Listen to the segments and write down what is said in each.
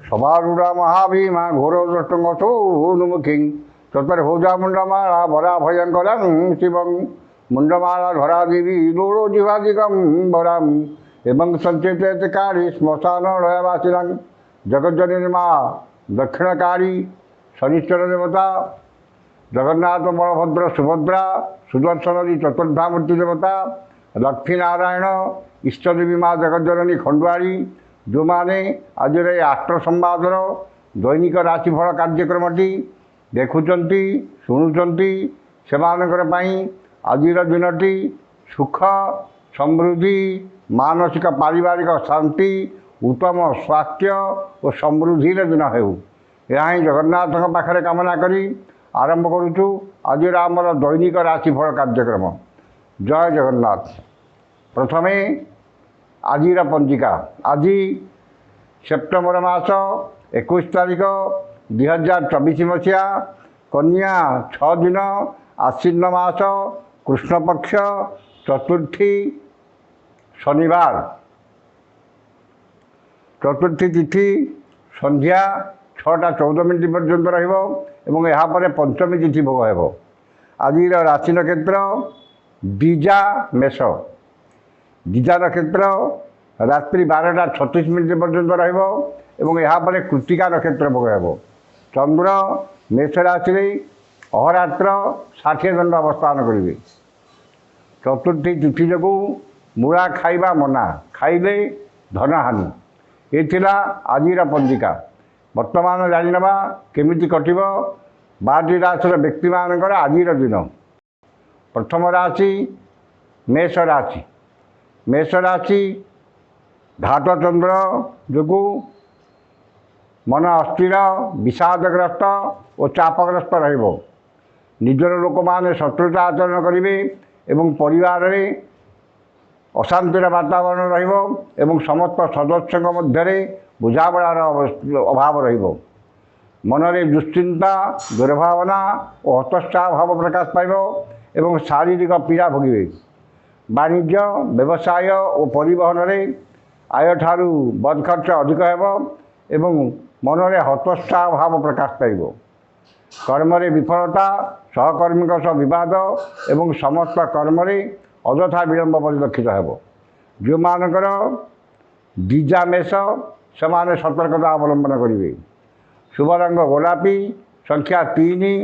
সভারূঢ়া মহাভীমা ঘোরদৃষ্টমথোনুমুখী তৎপরভুজা মুন্ডমালা ভরা ভয়ঙ্করং শিবং মুন্ডমালা ধরা দেবী দৌড়ো জীবাদিকম বরাম এবং সঞ্চেতকারী শ্মশান রয়াবাসিরাং জগজ্জননী মা দক্ষিণকারী শনিশ্বর দেবতা জগন্নাথ বলভদ্র সুভদ্রা সুদর্শনী চতুর্ধামূর্তি দেবতা লক্ষ্মীনারাୟଣ ଇଷ୍ଟଦେବୀ ମା ଜଗଜ୍ଜନନୀ ଖଣ୍ଡୁଆଳି ଯେଉଁମାନେ ଆଜିର ଏ ଆଷ୍ଟ୍ର ସମ୍ବାଦର ଦୈନିକ ରାଶିଫଳ କାର୍ଯ୍ୟକ୍ରମଟି ଦେଖୁଛନ୍ତି ଶୁଣୁଛନ୍ତି ସେମାନଙ୍କର ପାଇଁ ଆଜିର ଦିନଟି ସୁଖ ସମୃଦ୍ଧି ମାନସିକ ପାରିବାରିକ ଶାନ୍ତି ଉତ୍ତମ ସ୍ୱାସ୍ଥ୍ୟ ଓ ସମୃଦ୍ଧିର ଦିନ ହେଉ ଏହା ହିଁ ଜଗନ୍ନାଥଙ୍କ ପାଖରେ କାମନା କରି ଆରମ୍ଭ କରୁଛୁ ଆଜିର ଆମର ଦୈନିକ ରାଶିଫଳ କାର୍ଯ୍ୟକ୍ରମ। ଜୟ ଜଗନ୍ନାଥ। ପ୍ରଥମେ ଆଜିର ପଞ୍ଜିକା। ଆଜି ସେପ୍ଟେମ୍ବର ମାସ 21 ତାରିଖ 2024 ମସିହା କନ୍ୟା 6 ଦିନ ଆଶ୍ୱିନ ମାସ କୃଷ୍ଣପକ୍ଷ ଚତୁର୍ଥୀ ଶନିବାର। ଚତୁର୍ଥୀ ତିଥି ସନ୍ଧ୍ୟା 6ଟା 14 ପର୍ଯ୍ୟନ୍ତ ରହିବ ଏବଂ ଏହାପରେ ପଞ୍ଚମୀ ତିଥି ଭୋଗ ହେବ। ଆଜିର ରାଶି ନକ୍ଷତ୍ର ଦ୍ୱିଜା ମେଷ। ଦ୍ୱିଜା ନକ୍ଷତ୍ର ରାତ୍ରି 12ଟା 36 ପର୍ଯ୍ୟନ୍ତ ରହିବ ଏବଂ ଏହାପରେ କୃତ୍ତିକା ନକ୍ଷତ୍ର ଭୋଗ ହେବ। ଚନ୍ଦ୍ର ମେଷ ରାଶିରେ ଅହରାତ୍ର 60 ଦଣ୍ଡ ଅବସ୍ଥାନ କରିବେ। ଚତୁର୍ଥୀ ତିଥି ଯୋଗୁଁ ମୂଳା ଖାଇବା ମନା, ଖାଇଲେ ଧନହାନି। ଏ ଥିଲା ଆଜିର ପଞ୍ଜିକା। ବର୍ତ୍ତମାନ ଜାଣିନେବା କେମିତି କଟିବ 12ଟି ରାଶିର ବ୍ୟକ୍ତିମାନଙ୍କର ଆଜିର ଦିନ। ପ୍ରଥମ ରାଶି ମେଷ ରାଶି। ମେଷ ରାଶି ଘାତ ଚନ୍ଦ୍ର ଯୋଗୁଁ ମନ ଅସ୍ଥିର, ବିଷାଦଗ୍ରସ୍ତ ଓ ଚାପଗ୍ରସ୍ତ ରହିବ। ନିଜର ଲୋକମାନେ ଶତ୍ରୁତା ଆଚରଣ କରିବେ ଏବଂ ପରିବାରରେ ଅଶାନ୍ତିର ବାତାବରଣ ରହିବ ଏବଂ ସମସ୍ତ ସଦସ୍ୟଙ୍କ ମଧ୍ୟରେ ବୁଝାମଣାର ଅଭାବ ରହିବ। ମନରେ ଦୁଶ୍ଚିନ୍ତା, ଦୁର୍ଭାବନା ଓ ହତୋତ୍ସାହ ଭାବ ପ୍ରକାଶ ପାଇବ ଏବଂ ଶାରୀରିକ ପୀଡ଼ା ଭୋଗିବେ। ବାଣିଜ୍ୟ, ବ୍ୟବସାୟ ଓ ପରିବହନରେ ଆୟଠାରୁ ବଦ ଖର୍ଚ୍ଚ ଅଧିକ ହେବ ଏବଂ ମନରେ ହତୋତ୍ସାହ ଭାବ ପ୍ରକାଶ ପାଇବ। କର୍ମରେ ବିଫଳତା, ସହକର୍ମୀଙ୍କ ସହ ବିବାଦ ଏବଂ ସମସ୍ତ କର୍ମରେ ଅଯଥା ବିଳମ୍ବ ପରିଲକ୍ଷିତ ହେବ। ଯେଉଁମାନଙ୍କର ଦ୍ୱିଜା ମେଷ ସେମାନେ ସତର୍କତା ଅବଲମ୍ବନ କରିବେ। ଶୁଭ ରଙ୍ଗ ଗୋଲାପୀ, ସଂଖ୍ୟା 3,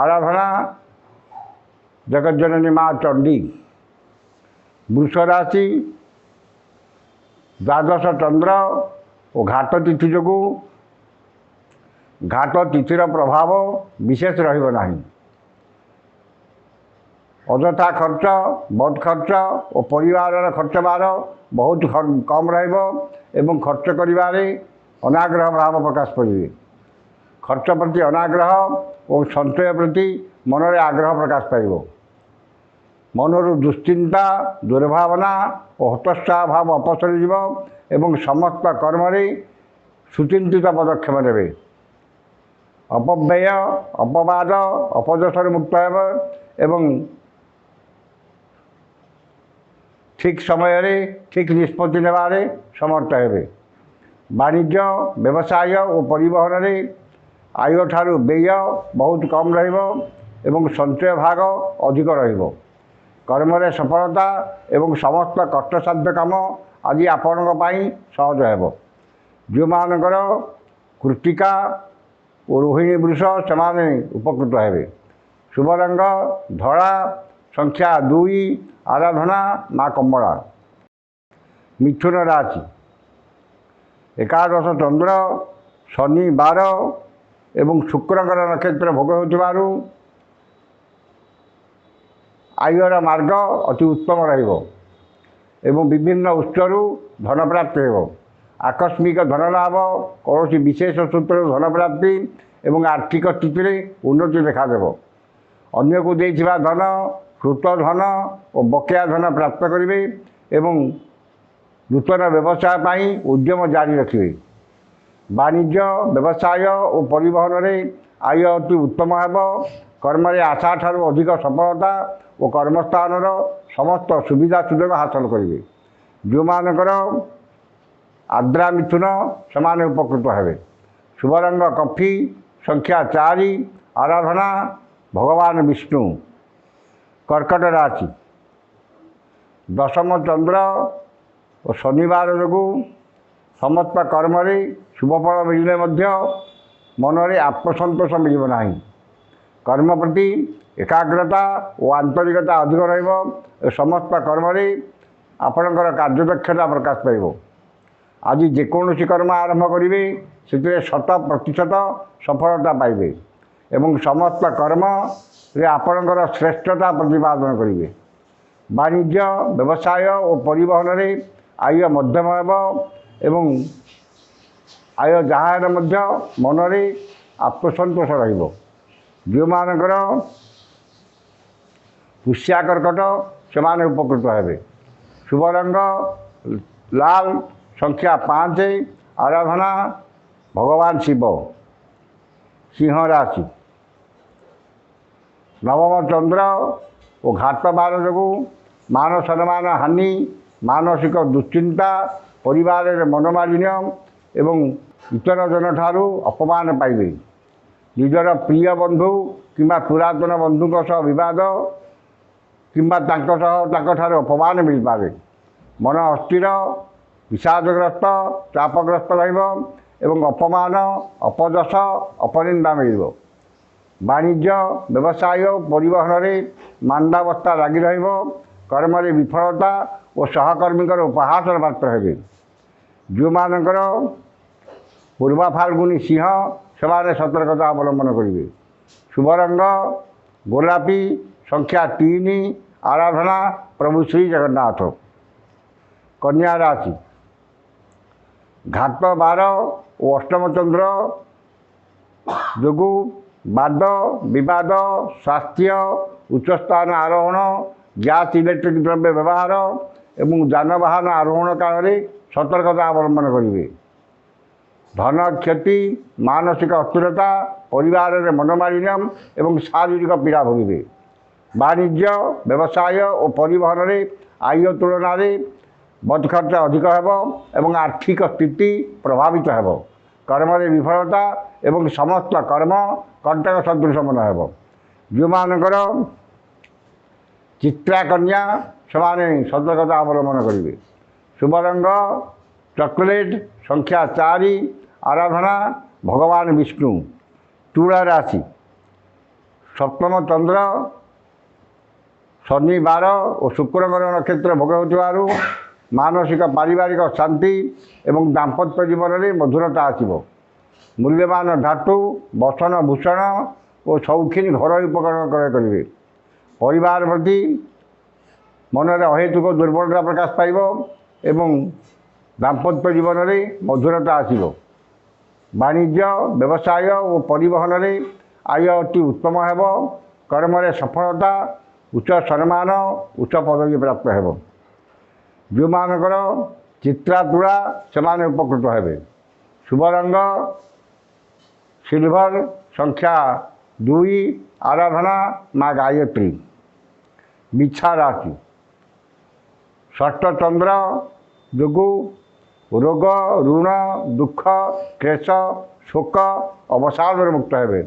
ଆରାଧନା ଜଗଜ୍ଜନନୀ ମା ଚଣ୍ଡୀ। ବୃଷ ରାଶି ଦ୍ୱାଦଶ ଚନ୍ଦ୍ର ଓ ଘାତ ତିଥି ଯୋଗୁଁ ଘାତ ତିଥିର ପ୍ରଭାବ ବିଶେଷ ରହିବ ନାହିଁ। ଅଯଥା ଖର୍ଚ୍ଚ, ବଦ ଖର୍ଚ୍ଚ ଓ ପରିବାରର ଖର୍ଚ୍ଚବାର ବହୁତ କମ୍ ରହିବ ଏବଂ ଖର୍ଚ୍ଚ କରିବାରେ ଅନାଗ୍ରହ ଭାବ ପ୍ରକାଶ କରିବେ। ଖର୍ଚ୍ଚ ପ୍ରତି ଅନାଗ୍ରହ ଓ ସଞ୍ଚୟ ପ୍ରତି ମନରେ ଆଗ୍ରହ ପ୍ରକାଶ ପାଇବ। ମନରୁ ଦୁଶ୍ଚିନ୍ତା, ଦୁର୍ଭାବନା ଓ ହତୋତ୍ସାହ ଭାବ ଅପସରି ଯିବ ଏବଂ ସମସ୍ତ କର୍ମରେ ସୁଚିନ୍ତିତ ପଦକ୍ଷେପ ନେବେ। ଅପବ୍ୟୟ, ଅପବାଦ, ଅପଯଶରୁ ମୁକ୍ତ ହେବ ଏବଂ ଠିକ୍ ସମୟରେ ଠିକ୍ ନିଷ୍ପତ୍ତି ନେବାରେ ସମର୍ଥ ହେବେ। ବାଣିଜ୍ୟ, ବ୍ୟବସାୟ ଓ ପରିବହନରେ ଆୟଠାରୁ ବ୍ୟୟ ବହୁତ କମ୍ ରହିବ ଏବଂ ସଞ୍ଚୟ ଭାଗ ଅଧିକ ରହିବ। କର୍ମରେ ସଫଳତା ଏବଂ ସମସ୍ତ କଷ୍ଟସାଧ୍ୟ କାମ ଆଜି ଆପଣଙ୍କ ପାଇଁ ସହଜ ହେବ। ଯେଉଁମାନଙ୍କର କୃତ୍ତିକା ଓ ରୋହିଣୀ ବୃଷ ସେମାନେ ଉପକୃତ ହେବେ। ଶୁଭ ରଙ୍ଗ ଧଳା, ସଂଖ୍ୟା 2, ଆରାଧନା ମା କମଳା। ମିଥୁନ ରାଶି। ଏକାଦଶ ଚନ୍ଦ୍ର, ଶନି, ବାର ଏବଂ ଶୁକ୍ରଙ୍କର ନକ୍ଷତ୍ର ଭୋଗ ହେଉଥିବାରୁ ଆୟର ମାର୍ଗ ଅତି ଉତ୍ତମ ରହିବ ଏବଂ ବିଭିନ୍ନ ଉତ୍ସରୁ ଧନପ୍ରାପ୍ତି ହେବ। ଆକସ୍ମିକ ଧନଲାଭ, କୌଣସି ବିଶେଷ ସୂତ୍ରରୁ ଧନପ୍ରାପ୍ତି ଏବଂ ଆର୍ଥିକ ସ୍ଥିତିରେ ଉନ୍ନତି ଦେଖାଦେବ। ଅନ୍ୟକୁ ଦେଇଥିବା ଧନ, କୃତ ଧନ ଓ ବକେୟା ଧନ ପ୍ରାପ୍ତ କରିବେ ଏବଂ ନୂତନ ବ୍ୟବସାୟ ପାଇଁ ଉଦ୍ୟମ ଜାରି ରଖିବେ। ବାଣିଜ୍ୟ, ବ୍ୟବସାୟ ଓ ପରିବହନରେ ଆୟ ଅତି ଉତ୍ତମ ହେବ। କର୍ମରେ ଆଶାଠାରୁ ଅଧିକ ସଫଳତା ଓ କର୍ମସ୍ଥାନର ସମସ୍ତ ସୁବିଧା ସୁଯୋଗ ହାସଲ କରିବେ। ଯେଉଁମାନଙ୍କର ଆଦ୍ରା ମିଥୁନ ସେମାନେ ଉପକୃତ ହେବେ। शुभरंग कफी संख्या 4 आराधना भगवान विष्णु। कर्कट राशि दशम चंद्र और शनिवार जो समस्त कर्म शुभफल मिले मन में आत्मसंतोष मिलना। कर्म प्रति एकाग्रता और आंतरिकता अधिक समस्त कर्म आपणकर कार्यदक्षता प्रकाश पाइब। आज जेकोसी कर्म आरंभ करेंगे से 100% सफलता पाइबे एवं समस्त कर्म रे आपणकर श्रेष्ठता प्रतिपादन करेंगे। वाणिज्य व्यवसाय और परिवहन में आय मध्यम एवं आय जहाँ मन में आत्मसंतोष रो मानकर पुष्या कर्कट से उपकृत हेबे। शुभ रंग लाल संख्या 5 आराधना भगवान शिव। सिंह राशि नवम चंद्र और घात बार जो मान सम्मान हानि मानसिक दुश्चिंता परिवार मनोमालिन्य एवं इतर जन ठारू अपमान पाइबे। निजर प्रिय बंधु किंबा पुरातन बंधुों सह विवाद किंबा ठारू अपमान मिल पाए। मन अस्थिर विषादग्रस्त चापग्रस्त एवं अपमान अपदश अपनिंदा मिल। वाणिज्य व्यवसाय परिवहन में मांदावस्था लगी कर्म विफलता और सहकर्मी उपहास पात्र हे। जो मानकर पूर्वा फाल्गुनी सिंह से सतर्कता अवलंबन करेंगे। शुभ रंग गोलापी संख्या 3 आराधना प्रभु श्री जगन्नाथ। कन्या राशि घात बार और अष्टम चंद्र जो वाद विवाद स्वास्थ्य उच्चस्थान आरोहण गैस इलेक्ट्रिक द्रव्य व्यवहार एवं जानवाहन आरोहण काल में सतर्कता अवलंबन करेंगे। धन क्षति मानसिक अस्थिरता परिवार में मनोमालिन्य एवं शारीरिक पीड़ा भोगे। वाणिज्य व्यवसाय और परिवहन में आय तुलन बद खर्च अधिक एवं आर्थिक स्थिति प्रभावित हो। कर्म विफलता एवं समस्त कर्म कंटक सदृश मन हो। जो मानकर चित्रा कन्या से सतर्कता अवलंबन करेंगे। शुभ रंग चॉकलेट संख्या 4 आराधना भगवान विष्णु। तुला राशि सप्तम चंद्र शनिवार और शुक्र नक्षत्र भोग हो मानसिक पारिवारिक शांति एवं दाम्पत्य जीवन में मधुरता आसब। मूल्यवान धातु बसन भूषण और शौखीन घर उपकरण क्रय करेंगे। परिवार प्रति मन में अहेतुक दुर्बलता प्रकाश पाइब एवं दाम्पत्य जीवन में मधुरता आसब। वाणिज्य व्यवसाय और परिवहन में आय अति उत्तम हो। कर्म सफलता उच्च सम्मान उच्च पदवी प्राप्त हो। जो मानकर चित्रा तुला से उपकृत हेबे। शुभ रंग सिल्वर संख्या 2 आराधना माँ गायत्री। बिछा राशि षष्ठ चंद्र जो रोग ऋण दुख क्लेश शोक अवसाद मुक्त हेबे।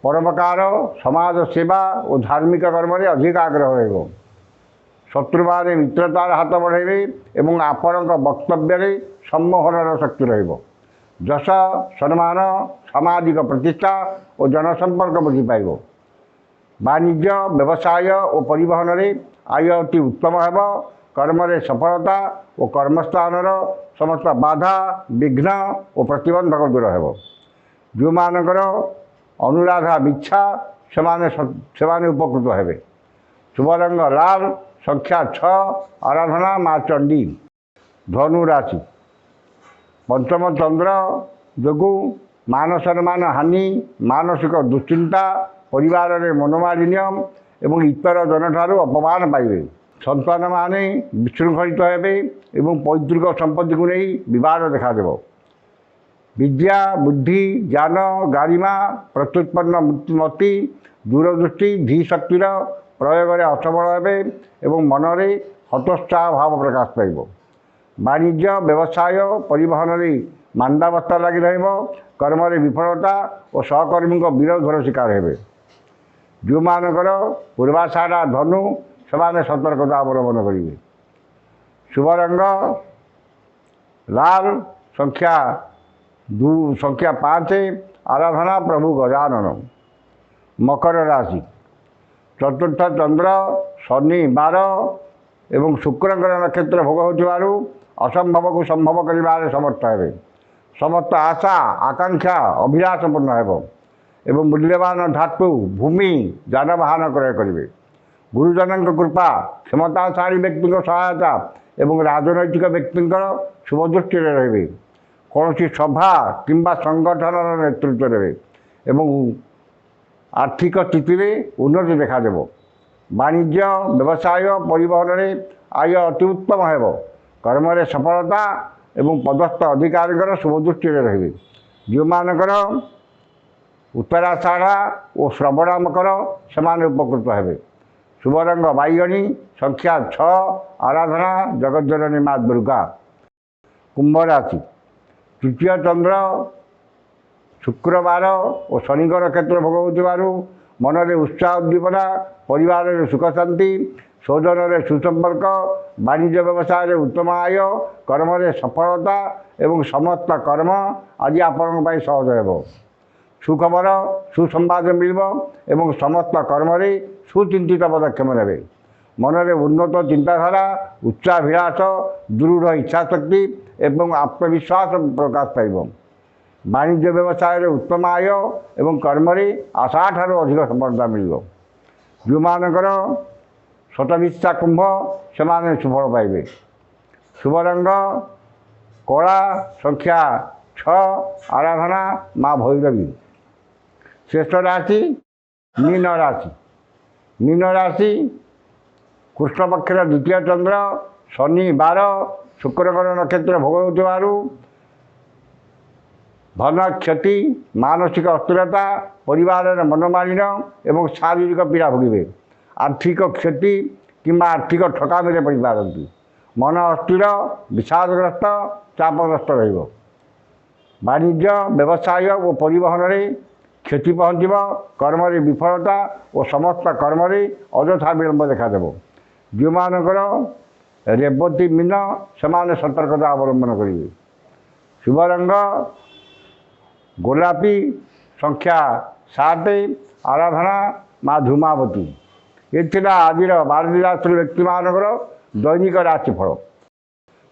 परोपकार समाज सेवा और धार्मिक कर्म में अधिक आग्रह हो। शत्रु बारे मित्रतार हाथ बढ़ेबे एवं आपण वक्तव्य सम्मोहन शक्ति रहिबो। जश सम्मान सामाजिक प्रतिष्ठा और जनसंपर्क वृद्धि पाइब। वाणिज्य व्यवसाय और परिवहन में आय अति उत्तम हो। कर्म सफलता और कर्मस्थान समस्त बाधा विघ्न और प्रतिबंधक दूर हो। जो मानकर अनुराधा बिच्छा से उपकृत हेबे। शुभ रंग लाल संख्या 6 आराधना माँ चंडी। धनु राशि पंचम चंद्र जो मान सम्मान हानि मानसिक दुश्चिंता परिवार में मनोमालिन्य एवं इतर जन ठारू अपमान पाइबे। संतान माने विशृंखलित हेबे एवं पैतृक संपत्ति को नहीं विवाद देखा विद्या बुद्धि ज्ञान गारिमा प्रत्युत्पन्न मति दूरदृष्टि धीशक्तिर प्रयोग में असफल हेबे एवं मन में हतोत्साह भाव प्रकाश पाइब। वाणिज्य व्यवसाय परिवहन में ମାନ୍ଦାବସ୍ଥା ଲାଗି ରହିବ। କର୍ମରେ ବିଫଳତା ଓ ସହକର୍ମୀଙ୍କ ବିରୋଧର ଶିକାର ହେବେ। ଯେଉଁମାନଙ୍କର ପୂର୍ବାଷାଢ଼ା ଧନୁ ସେମାନେ ସତର୍କତା ଅବଲମ୍ବନ କରିବେ। ଶୁଭ ରଙ୍ଗ ଲାଲ, ସଂଖ୍ୟା 5, ଆରାଧନା ପ୍ରଭୁ ଗଜାନନ। ମକର ରାଶି, ଚତୁର୍ଥ ଚନ୍ଦ୍ର, ଶନି 12 ଏବଂ ଶୁକ୍ରଙ୍କର ନକ୍ଷତ୍ର ଭୋଗ ହେଉଥିବାରୁ ଅସମ୍ଭବକୁ ସମ୍ଭବ କରିବାରେ ସମର୍ଥ ହେବେ। ସମସ୍ତ ଆଶା ଆକାଂକ୍ଷା ଅଭିଳାଷ ପୂର୍ଣ୍ଣ ହେବ ଏବଂ ମୂଲ୍ୟବାନ ଧାତୁ ଭୂମି ଯାନବାହନ କ୍ରୟ କରିବେ। ଗୁରୁଜନଙ୍କ କୃପା, କ୍ଷମତାଶାଳୀ ବ୍ୟକ୍ତିଙ୍କ ସହାୟତା ଏବଂ ରାଜନୈତିକ ବ୍ୟକ୍ତିଙ୍କର ଶୁଭ ଦୃଷ୍ଟିରେ ରହିବେ। କୌଣସି ସଭା କିମ୍ବା ସଂଗଠନର ନେତୃତ୍ୱ ନେବେ ଏବଂ ଆର୍ଥିକ ସ୍ଥିତିରେ ଉନ୍ନତି ଦେଖାଦେବ। ବାଣିଜ୍ୟ, ବ୍ୟବସାୟ, ପରିବହନରେ ଆୟ ଅତି ଉତ୍ତମ ହେବ। କର୍ମରେ ସଫଳତା ଏବଂ ପଦସ୍ଥ ଅଧିକାରୀଙ୍କର ଶୁଭ ଦୃଷ୍ଟିରେ ରହିବେ। ଯେଉଁମାନଙ୍କର ଉତ୍ତରାଷାଢ଼ା ଓ ଶ୍ରବଣ ମକର ସେମାନେ ଉପକୃତ ହେବେ। ଶୁଭ ରଙ୍ଗ ବାଇଗଣୀ, ସଂଖ୍ୟା 6, ଆରାଧନା ଜଗଜ୍ଜନନୀ ମା ଦୁର୍ଗା। କୁମ୍ଭ ରାଶି, ତୃତୀୟ ଚନ୍ଦ୍ର, ଶୁକ୍ରବାର ଓ ଶନିଙ୍କ ନକ୍ଷତ୍ର ଭୋଗ ହେଉଥିବାରୁ ମନରେ ଉତ୍ସାହ ଉଦ୍ଦୀପନା, ପରିବାରରେ ସୁଖ ଶାନ୍ତି, ସୌଜନ୍ୟରେ ସୁସମ୍ପର୍କ, ବାଣିଜ୍ୟ ବ୍ୟବସାୟରେ ଉତ୍ତମ ଆୟ, କର୍ମରେ ସଫଳତା ଏବଂ ସମସ୍ତ କର୍ମ ଆଜି ଆପଣଙ୍କ ପାଇଁ ସହଜ ହେବ। ସୁଖବର, ସୁସମ୍ବାଦ ମିଳିବ ଏବଂ ସମସ୍ତ କର୍ମରେ ସୁଚିନ୍ତିତ ପଦକ୍ଷେପ ନେବେ। ମନରେ ଉନ୍ନତ ଚିନ୍ତାଧାରା, ଉଚ୍ଚାଭିଳାଷ, ଦୃଢ଼ ଇଚ୍ଛାଶକ୍ତି ଏବଂ ଆତ୍ମବିଶ୍ୱାସ ପ୍ରକାଶ ପାଇବ। ବାଣିଜ୍ୟ ବ୍ୟବସାୟରେ ଉତ୍ତମ ଆୟ ଏବଂ କର୍ମରେ ଆଶାଠାରୁ ଅଧିକ ସଫଳତା ମିଳିବ। ଯେଉଁମାନଙ୍କର ଶତବିଶା କୁମ୍ଭ ସେମାନେ ସୁଫଳ ପାଇବେ। ଶୁଭ ରଙ୍ଗ କଳା, ସଂଖ୍ୟା 6, ଆରାଧନା ମା ଭୈରବୀ। ଶେଷ ରାଶି ମୀନ ରାଶି। ମୀନ ରାଶି, କୃଷ୍ଣପକ୍ଷର ଦ୍ୱିତୀୟ ଚନ୍ଦ୍ର, ଶନି 12, ଶୁକ୍ରଙ୍କର ନକ୍ଷତ୍ର ଭୋଗ ହେଉଥିବାରୁ ଧନ କ୍ଷତି, ମାନସିକ ଅସ୍ଥିରତା, ପରିବାରର ମନୋମାଳିନ୍ୟ ଏବଂ ଶାରୀରିକ ପୀଡ଼ା ଭୋଗିବେ। ଆର୍ଥିକ କ୍ଷତି କିମ୍ବା ଆର୍ଥିକ ଠକାମିରେ ପଡ଼ିପାରନ୍ତି। ମନ ଅସ୍ଥିର, ବିଷାଦଗ୍ରସ୍ତ, ଚାପଗ୍ରସ୍ତ ରହିବ। ବାଣିଜ୍ୟ, ବ୍ୟବସାୟ ଓ ପରିବହନରେ କ୍ଷତି ପହଞ୍ଚିବ। କର୍ମରେ ବିଫଳତା ଓ ସମସ୍ତ କର୍ମରେ ଅଯଥା ବିଳମ୍ବ ଦେଖାଦେବ। ଯେଉଁମାନଙ୍କର ରେବତୀ ମୀନ ସେମାନେ ସତର୍କତା ଅବଲମ୍ବନ କରିବେ। ଶୁଭ ରଙ୍ଗ ଗୋଲାପୀ, ସଂଖ୍ୟା 7, ଆରାଧନା ମା ଧୂମାବତୀ। ଏ ଥିଲା ଆଜିର 12ଟି ରାଶିର ବ୍ୟକ୍ତିମାନଙ୍କର ଦୈନିକ ରାଶିଫଳ।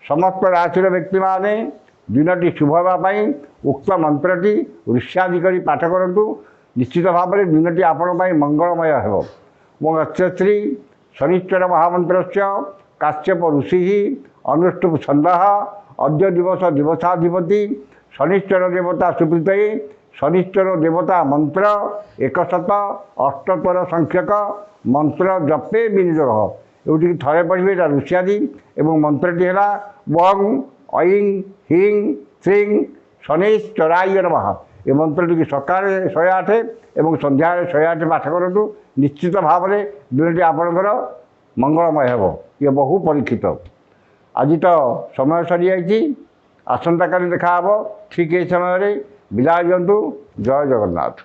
ସମସ୍ତ ରାଶିର ବ୍ୟକ୍ତିମାନେ ଦିନଟି ଶୁଭ ହେବା ପାଇଁ ଉକ୍ତ ମନ୍ତ୍ରଟି ଋଷ୍ୟାଦି କରି ପାଠ କରନ୍ତୁ। ନିଶ୍ଚିତ ଭାବରେ ଦିନଟି ଆପଣଙ୍କ ପାଇଁ ମଙ୍ଗଳମୟ ହେବ। ଏବଂ ଶ୍ରୀ ଶନିଶ୍ଚର ମହାମନ୍ତ୍ରସ୍ୟ କାଶ୍ୟପ ଋଷି ଅନୁଷ୍ଠୁପ ଛନ୍ଦଃ ଅଦ୍ୟ ଦିବସ ଦିବସାଧିପତି ଶନିଶ୍ଚର ଦେବତା ସୁପ୍ରୀତୟେ ଶନିଶ୍ଚର ଦେବତା ମନ୍ତ୍ର 108 ସଂଖ୍ୟକ ମନ୍ତ୍ର ଜପେ ବିନିଯୋଗ। ଏଉଠିକି ଥରେ ପଢ଼ିବେ, ଏଇଟା ଋଷ୍ୟାଦି ଏବଂ ମନ୍ତ୍ରଟି ହେଲା ଓଂ ଐଂ ହିଂ ଶ୍ରୀଂ ଶନୈଶ୍ଚରାୟ ନମଃ। ଏ ମନ୍ତ୍ରଟିକି ସକାଳେ 108 ଏବଂ ସନ୍ଧ୍ୟାରେ 108 ପାଠ କରନ୍ତୁ। ନିଶ୍ଚିତ ଭାବରେ ଦିନଟି ଆପଣଙ୍କର ମଙ୍ଗଳମୟ ହେବ। ଇଏ ବହୁ ପରୀକ୍ଷିତ। ଆଜି ତ ସମୟ ସରିଯାଇଛି, ଆସନ୍ତାକାଲି ଦେଖା ହେବ ଠିକ୍ ଏହି ସମୟରେ। ବିଦାୟ ଦିଅନ୍ତୁ। ଜୟ ଜଗନ୍ନାଥ।